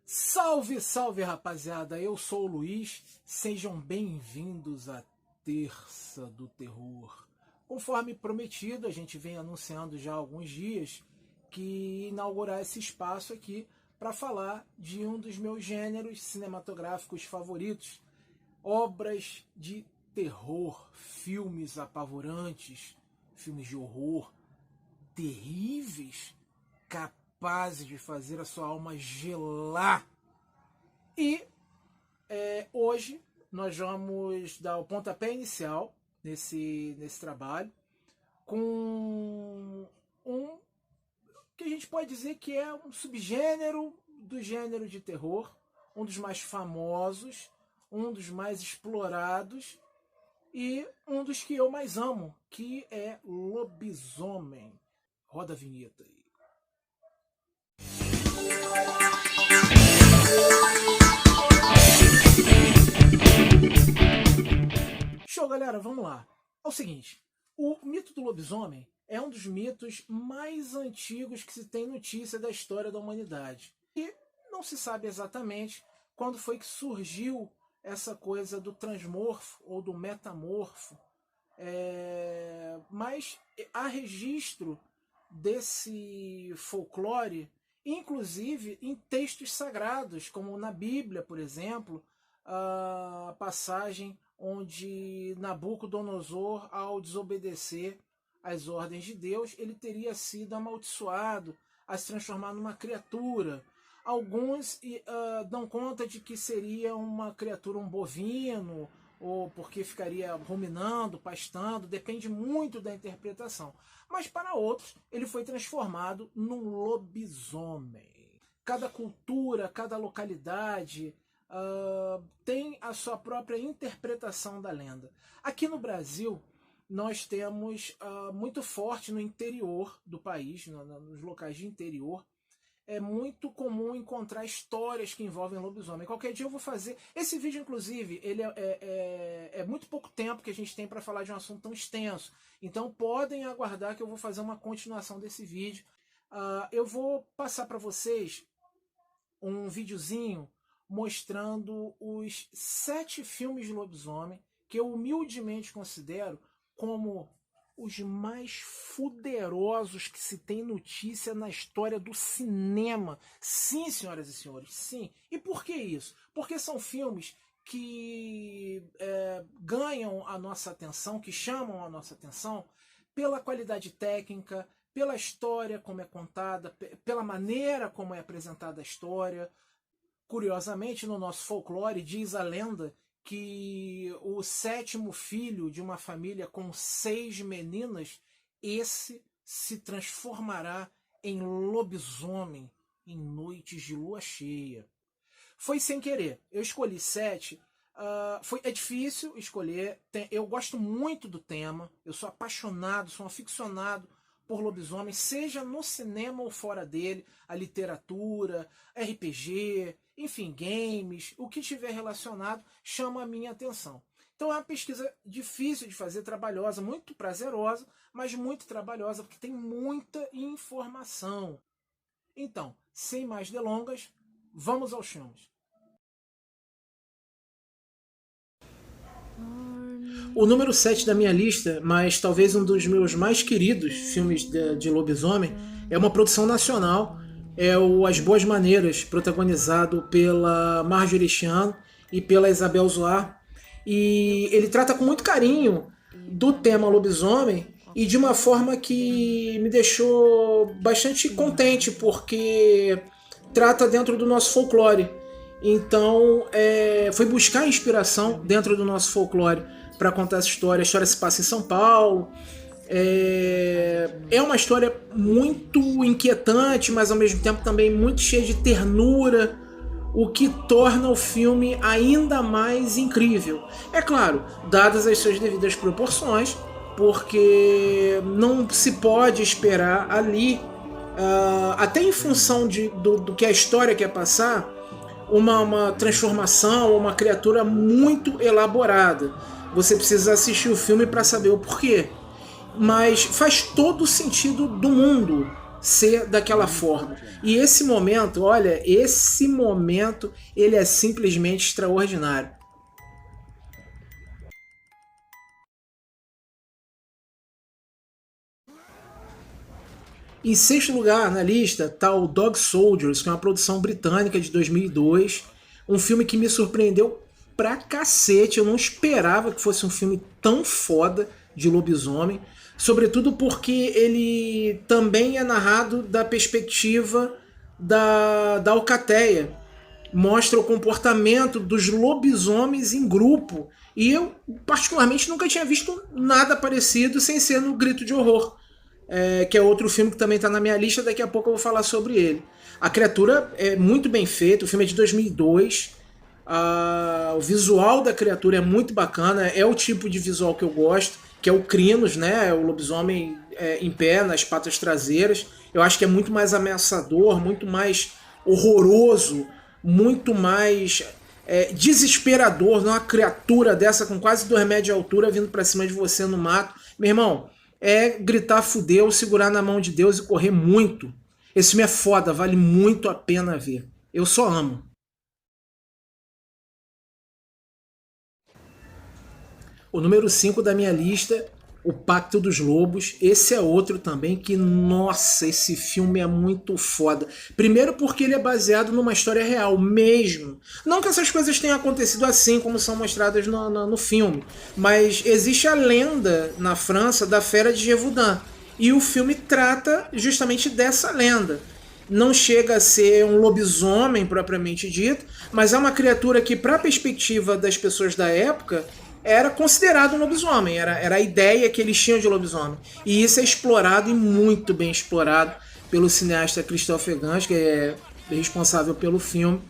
Salve, salve rapaziada, eu sou o Luiz, sejam bem-vindos à Terça do Terror. Conforme prometido, a gente vem anunciando já há alguns dias que inaugurar esse espaço aqui para falar de um dos meus gêneros cinematográficos favoritos, obras de terror, filmes apavorantes, filmes de horror, terríveis, capazes de fazer a sua alma gelar. E hoje nós vamos dar o pontapé inicial nesse trabalho com um que a gente pode dizer que é um subgênero do gênero de terror, um dos mais famosos, um dos mais explorados e um dos que eu mais amo, que é lobisomem. Roda a vinheta aí. Show, galera, vamos lá. É o seguinte, o mito do lobisomem é um dos mitos mais antigos que se tem notícia da história da humanidade. E não se sabe exatamente quando foi que surgiu essa coisa do transmorfo ou do metamorfo, mas há registro desse folclore, inclusive em textos sagrados, como na Bíblia, por exemplo, a passagem onde Nabucodonosor, ao desobedecer às ordens de Deus, ele teria sido amaldiçoado a se transformar numa criatura. Alguns dão conta de que seria uma criatura, um bovino, ou porque ficaria ruminando, pastando, depende muito da interpretação. Mas para outros, ele foi transformado num lobisomem. Cada cultura, cada localidade tem a sua própria interpretação da lenda. Aqui no Brasil, nós temos muito forte no interior do país, nos locais de interior, é muito comum encontrar histórias que envolvem lobisomem. Qualquer dia eu vou fazer... Esse vídeo, inclusive, ele é muito pouco tempo que a gente tem para falar de um assunto tão extenso. Então podem aguardar que eu vou fazer uma continuação desse vídeo. Eu vou passar para vocês um videozinho mostrando os 7 filmes de lobisomem que eu humildemente considero como os mais fuderosos que se tem notícia na história do cinema. Sim, senhoras e senhores, sim. E por que isso? Porque são filmes que ganham a nossa atenção, que chamam a nossa atenção pela qualidade técnica, pela história como é contada, pela maneira como é apresentada a história. Curiosamente, no nosso folclore, diz a lenda que o 7º filho de uma família com 6 meninas, esse se transformará em lobisomem em noites de lua cheia. Foi sem querer. Eu escolhi 7. É difícil escolher. Eu gosto muito do tema. Eu sou apaixonado, sou um aficionado por lobisomem, seja no cinema ou fora dele, a literatura, RPG, enfim, games, o que tiver relacionado chama a minha atenção. Então é uma pesquisa difícil de fazer, trabalhosa, muito prazerosa, mas muito trabalhosa, porque tem muita informação. Então, sem mais delongas, vamos aos filmes. O número 7 da minha lista, mas talvez um dos meus mais queridos filmes de lobisomem, é uma produção nacional, é o As Boas Maneiras, protagonizado pela Marjorie Chiano e pela Isabel Zoar. E ele trata com muito carinho do tema lobisomem e de uma forma que me deixou bastante contente, porque trata dentro do nosso folclore. Então, foi buscar inspiração dentro do nosso folclore para contar essa história. A história se passa em São Paulo. É uma história muito inquietante, mas ao mesmo tempo também muito cheia de ternura, o que torna o filme ainda mais incrível. É claro, dadas as suas devidas proporções, porque não se pode esperar ali, até em função do que a história quer passar, uma transformação, uma criatura muito elaborada. Você precisa assistir o filme para saber o porquê. Mas faz todo o sentido do mundo ser daquela forma. E esse momento, olha, esse momento, ele é simplesmente extraordinário. Em sexto lugar na lista está o Dog Soldiers, que é uma produção britânica de 2002. Um filme que me surpreendeu pra cacete. Eu não esperava que fosse um filme tão foda de lobisomem. Sobretudo porque ele também é narrado da perspectiva da alcateia. Mostra o comportamento dos lobisomens em grupo. E eu, particularmente, nunca tinha visto nada parecido sem ser no Grito de Horror, que é outro filme que também está na minha lista, daqui a pouco eu vou falar sobre ele. A criatura é muito bem feita, o filme é de 2002, o visual da criatura é muito bacana, é o tipo de visual que eu gosto, que é o Crinos, né, o lobisomem em pé, nas patas traseiras. Eu acho que é muito mais ameaçador, muito mais horroroso, muito mais desesperador, uma criatura dessa com quase 2 metros de altura vindo para cima de você no mato. Meu irmão, é gritar fudeu, segurar na mão de Deus e correr muito. Esse filme é foda, vale muito a pena ver. Eu só amo. O número 5 da minha lista, O Pacto dos Lobos. Esse é outro também que, nossa, esse filme é muito foda. Primeiro porque ele é baseado numa história real mesmo. Não que essas coisas tenham acontecido assim como são mostradas no filme, mas existe a lenda na França da Fera de Gévaudan. E o filme trata justamente dessa lenda. Não chega a ser um lobisomem propriamente dito, mas é uma criatura que, para a perspectiva das pessoas da época, era considerado um lobisomem, era a ideia que eles tinham de lobisomem. E isso é explorado e muito bem explorado pelo cineasta Christopher Gans, que é responsável pelo filme.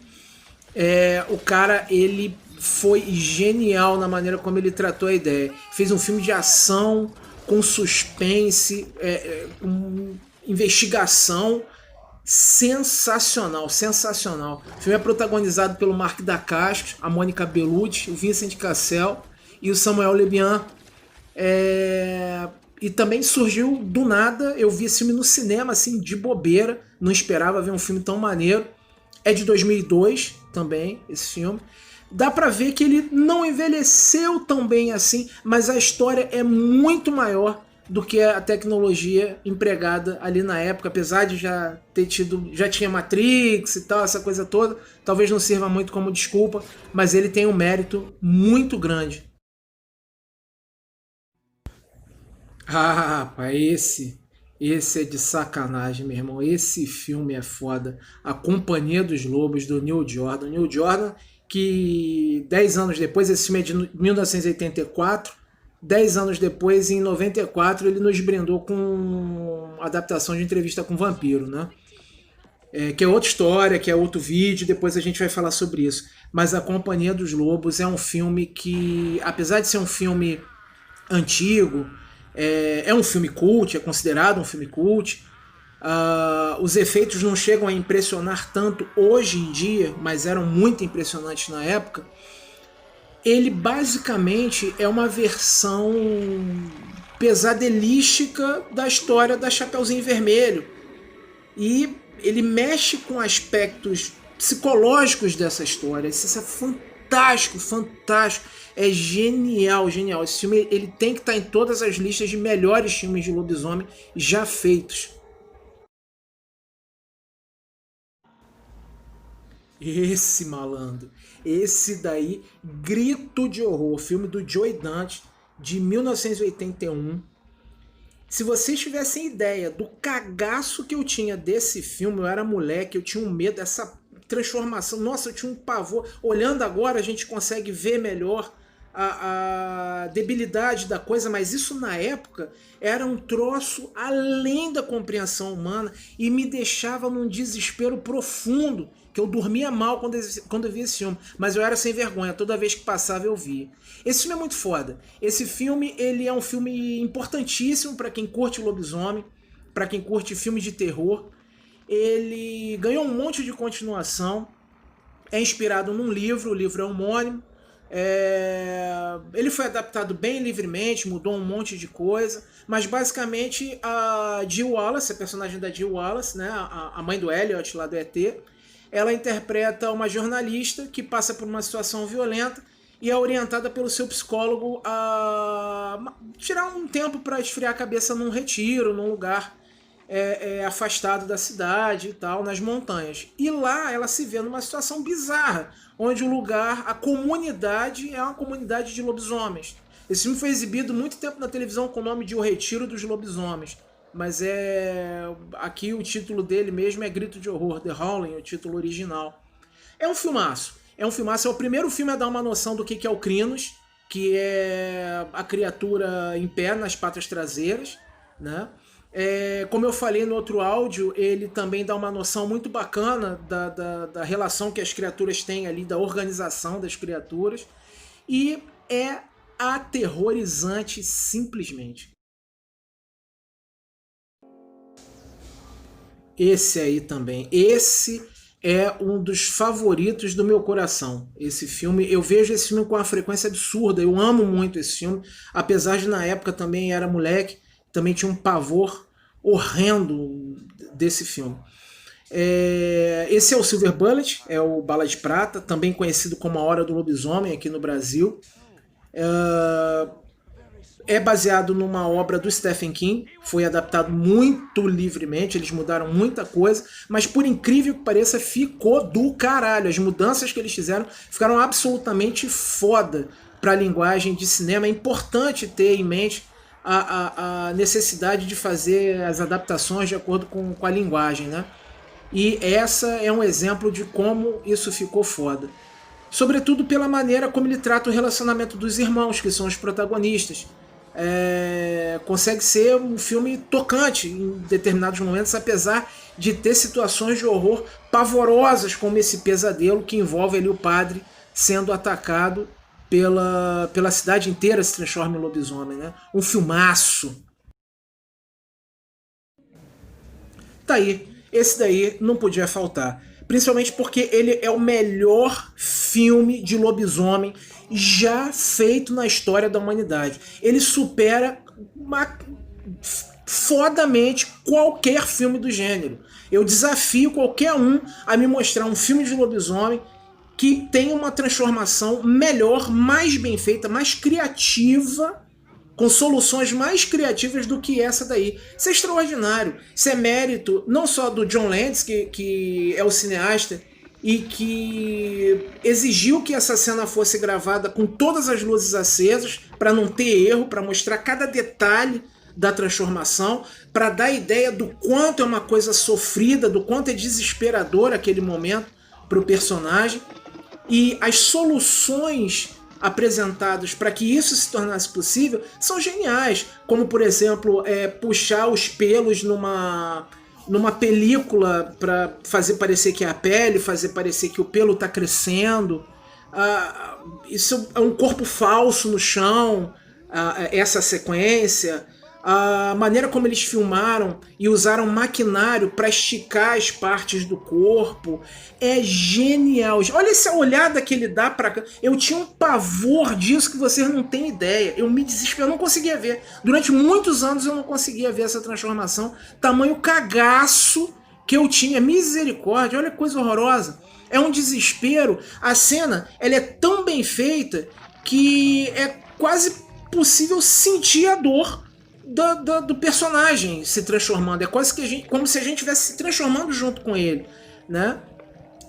O cara, ele foi genial na maneira como ele tratou a ideia. Fez um filme de ação, com suspense, com investigação, sensacional, sensacional. O filme é protagonizado pelo Mark Dacascos, a Mônica Bellucci, o Vincent Cassel e o Samuel Le Bihan. E também surgiu do nada. Eu vi esse filme no cinema, assim, de bobeira. Não esperava ver um filme tão maneiro. É de 2002 também, esse filme. Dá pra ver que ele não envelheceu tão bem assim, mas a história é muito maior do que a tecnologia empregada ali na época, apesar de já ter tido, já tinha Matrix e tal, essa coisa toda, talvez não sirva muito como desculpa, mas ele tem um mérito muito grande. Rapaz, esse é de sacanagem, meu irmão. Esse filme é foda. A Companhia dos Lobos, do Neil Jordan. Neil Jordan, que 10 anos depois, esse filme é de 1984, 10 anos depois, em 94, ele nos brindou com a adaptação de Entrevista com o Vampiro, né? Que é outra história, que é outro vídeo, depois a gente vai falar sobre isso. Mas A Companhia dos Lobos é um filme que, apesar de ser um filme antigo, é um filme cult, é considerado um filme cult. Os efeitos não chegam a impressionar tanto hoje em dia, mas eram muito impressionantes na época. Ele basicamente é uma versão pesadelística da história da Chapeuzinho Vermelho. E ele mexe com aspectos psicológicos dessa história. Isso é fantástico, fantástico. É genial, genial. Esse filme ele tem que estar em todas as listas de melhores filmes de lobisomem já feitos. Esse malandro, esse daí, Grito de Horror, filme do Joe Dante, de 1981. Se vocês tivessem ideia do cagaço que eu tinha desse filme, eu era moleque, eu tinha um medo dessa transformação. Nossa, eu tinha um pavor. Olhando agora, a gente consegue ver melhor a debilidade da coisa, mas isso na época era um troço além da compreensão humana e me deixava num desespero profundo, que eu dormia mal quando eu via esse filme, mas eu era sem vergonha, toda vez que passava eu via. Esse filme é muito foda. Esse filme ele é um filme importantíssimo para quem curte lobisomem, para quem curte filmes de terror. Ele ganhou um monte de continuação, é inspirado num livro, o livro é homônimo, Ele foi adaptado bem livremente, mudou um monte de coisa, mas basicamente a Jill Wallace, a personagem da Jill Wallace, né, a mãe do Elliot lá do ET, ela interpreta uma jornalista que passa por uma situação violenta e é orientada pelo seu psicólogo a tirar um tempo para esfriar a cabeça num retiro, num lugar afastado da cidade e tal, nas montanhas. E lá ela se vê numa situação bizarra, onde o lugar, a comunidade é uma comunidade de lobisomens. Esse filme foi exibido muito tempo na televisão com o nome de O Retiro dos Lobisomens, mas aqui o título dele mesmo é Grito de Horror, The Howling, o título original. É um filmaço. É o primeiro filme a dar uma noção do que é o Crinos, que é a criatura em pé nas patas traseiras, né? Como eu falei no outro áudio, ele também dá uma noção muito bacana da relação que as criaturas têm ali, da organização das criaturas, e é aterrorizante simplesmente. Esse aí também, esse é um dos favoritos do meu coração. Esse filme, eu vejo esse filme com uma frequência absurda, eu amo muito esse filme, apesar de na época também era moleque, também tinha um pavor horrendo desse filme. Esse é o Silver Bullet, é o Bala de Prata, também conhecido como A Hora do Lobisomem aqui no Brasil. É baseado numa obra do Stephen King, foi adaptado muito livremente, eles mudaram muita coisa, mas por incrível que pareça, ficou do caralho. As mudanças que eles fizeram ficaram absolutamente foda para a linguagem de cinema. É importante ter em mente a necessidade de fazer as adaptações de acordo com a linguagem, né? E essa é um exemplo de como isso ficou foda. Sobretudo pela maneira como ele trata o relacionamento dos irmãos, que são os protagonistas. Consegue ser um filme tocante em determinados momentos, apesar de ter situações de horror pavorosas, como esse pesadelo que envolve ali o padre sendo atacado pela cidade inteira, se transforma em lobisomem, né? Um filmaço. Tá aí, esse daí não podia faltar. Principalmente porque ele é o melhor filme de lobisomem já feito na história da humanidade. Ele supera fodamente qualquer filme do gênero. Eu desafio qualquer um a me mostrar um filme de lobisomem que tem uma transformação melhor, mais bem feita, mais criativa, com soluções mais criativas do que essa daí. Isso é extraordinário. Isso é mérito não só do John Landis, que é o cineasta, e que exigiu que essa cena fosse gravada com todas as luzes acesas, para não ter erro, para mostrar cada detalhe da transformação, para dar ideia do quanto é uma coisa sofrida, do quanto é desesperador aquele momento para o personagem. E as soluções apresentados para que isso se tornasse possível são geniais, como por exemplo puxar os pelos numa película para fazer parecer que é a pele, fazer parecer que o pelo está crescendo. Isso é um corpo falso no chão, essa sequência. A maneira como eles filmaram e usaram maquinário para esticar as partes do corpo é genial. Olha essa olhada que ele dá para cá. Eu tinha um pavor disso que vocês não têm ideia. Eu me desesperei, eu não conseguia ver. Durante muitos anos eu não conseguia ver essa transformação. Tamanho cagaço que eu tinha. Misericórdia, olha que coisa horrorosa. É um desespero. A cena ela é tão bem feita que é quase possível sentir a dor do personagem se transformando. É quase que como se a gente estivesse se transformando junto com ele, né?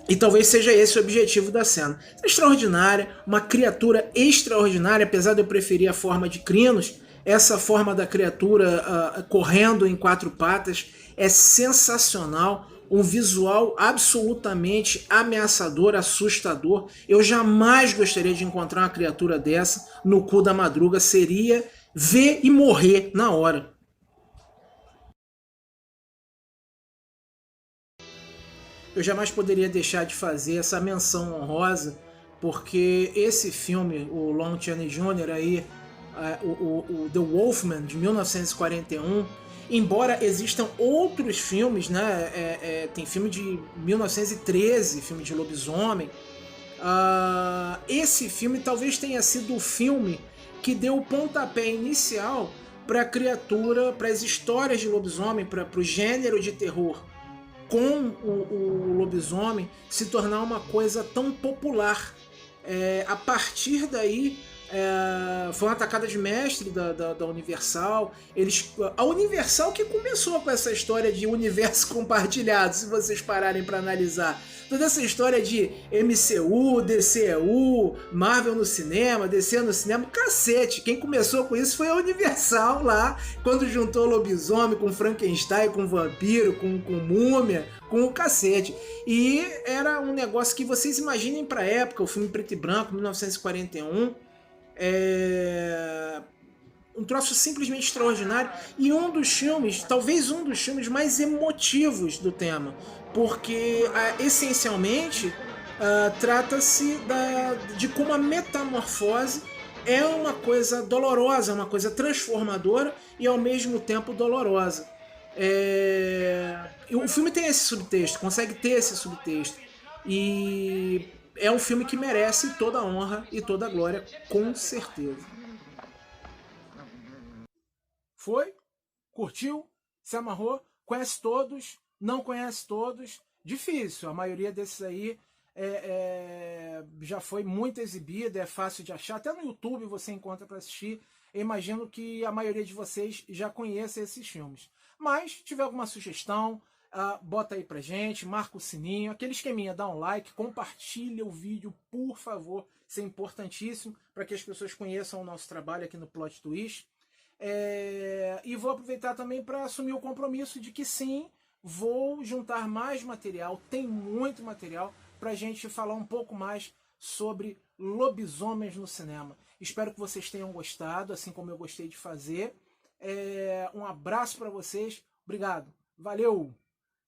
E talvez seja esse o objetivo da cena. É extraordinária, uma criatura extraordinária, apesar de eu preferir a forma de Crinos, essa forma da criatura correndo em quatro patas é sensacional. Um visual absolutamente ameaçador, assustador. Eu jamais gostaria de encontrar uma criatura dessa no cu da madruga. Seria ver e morrer na hora. Eu jamais poderia deixar de fazer essa menção honrosa, porque esse filme, o Lon Chaney Jr., aí, o The Wolfman, de 1941, embora existam outros filmes, né? Tem filme de 1913, filme de lobisomem, esse filme talvez tenha sido o filme que deu o pontapé inicial para a criatura, para as histórias de lobisomem, para o gênero de terror com o lobisomem se tornar uma coisa tão popular. A partir daí, foi uma atacada de mestre da Universal. A Universal que começou com essa história de universo compartilhado, se vocês pararem para analisar. Toda essa história de MCU, DCU, Marvel no cinema, DC no cinema, cacete. Quem começou com isso foi a Universal lá, quando juntou lobisomem com Frankenstein, com vampiro, com múmia, com o cacete. E era um negócio que vocês imaginem pra época, o filme preto e branco, 1941, um troço simplesmente extraordinário e um dos filmes, talvez um dos filmes mais emotivos do tema, porque essencialmente trata-se de como a metamorfose é uma coisa dolorosa, uma coisa transformadora e ao mesmo tempo dolorosa. O filme tem esse subtexto, consegue ter esse subtexto, e é um filme que merece toda a honra e toda a glória, com certeza. Foi? Curtiu? Se amarrou? Conhece todos? Não conhece todos? Difícil, a maioria desses aí já foi muito exibida, é fácil de achar, até no YouTube você encontra para assistir. Eu imagino que a maioria de vocês já conheça esses filmes. Mas, se tiver alguma sugestão, bota aí pra gente, marca o sininho, aquele esqueminha, dá um like, compartilha o vídeo, por favor, isso é importantíssimo para que as pessoas conheçam o nosso trabalho aqui no Plot Twist. E vou aproveitar também para assumir o compromisso de que sim, vou juntar mais material, tem muito material para a gente falar um pouco mais sobre lobisomens no cinema. Espero que vocês tenham gostado, assim como eu gostei de fazer. Um abraço para vocês, obrigado, valeu!